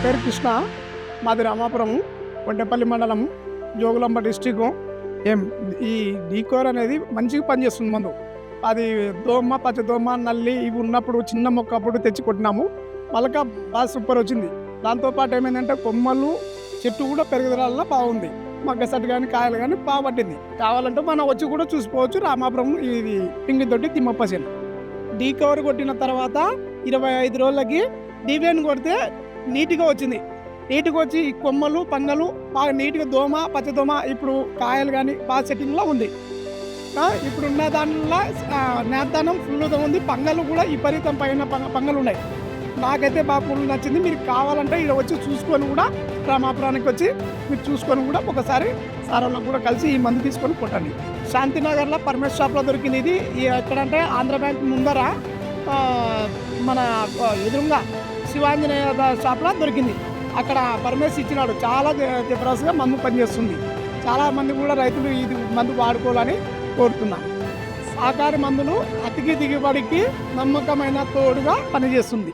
పేరు కృష్ణ. మాది రామాపురం, కొండపల్లి మండలం, జోగులాంబ డిస్టిక్. ఏం ఈ డీకోర్ అనేది మంచిగా పనిచేస్తుంది మందు. అది దోమ, పచ్చదోమ, నల్లి ఇవి ఉన్నప్పుడు చిన్న మొక్క అప్పుడు తెచ్చి కొట్టినాము. మొలక బాగా సూపర్ వచ్చింది. దాంతోపాటు ఏమైందంటే కొమ్మలు, చెట్టు కూడా పెరుగుదల బాగుంది. మగ్గ సెట్ కానీ కాయలు కానీ బాగా పట్టింది. కావాలంటే మనం వచ్చి కూడా చూసుకోవచ్చు. రామాపురం ఇది పింగితోటి తిమ్మప్ప చేను. డీకవర్ కొట్టిన తర్వాత 25 రోజులకి డీవేన్ కొడితే నీట్గా వచ్చింది. నీట్గా వచ్చి ఈ కొమ్మలు, పంగలు బాగా నీట్గా దోమ, పచ్చదోమ ఇప్పుడు కాయలు కానీ బాగా సెట్టింగ్లో ఉంది. ఇప్పుడున్న దానిలో నేర్దానం ఫుల్గా ఉంది. పంగలు కూడా విపరీతం పైన పంగలు ఉన్నాయి. నాకైతే బాగా ఫుల్ నచ్చింది. మీరు కావాలంటే ఇక్కడ వచ్చి చూసుకొని కూడా రామాపురానికి వచ్చి మీరు చూసుకొని కూడా ఒకసారి సారంలో కూడా కలిసి ఈ మందు తీసుకొని కొట్టండి. శాంతినగర్లో పరమేశ్వర షాప్లో దొరికింది. ఇది ఎక్కడంటే ఆంధ్ర బ్యాంక్ ముందర మన ఎదురుగా శివాంజనేయ షాప్లో దొరికింది. అక్కడ పరమేశ్వర్ ఇచ్చినాడు. చాలా జబర్దస్త్గా మందు పనిచేస్తుంది. చాలామంది కూడా రైతులు ఇది మందు వాడుకోవాలని కోరుతున్నాం. సహకారి మందులు అతికి దిగుబడికి నమ్మకమైన తోడుగా పనిచేస్తుంది.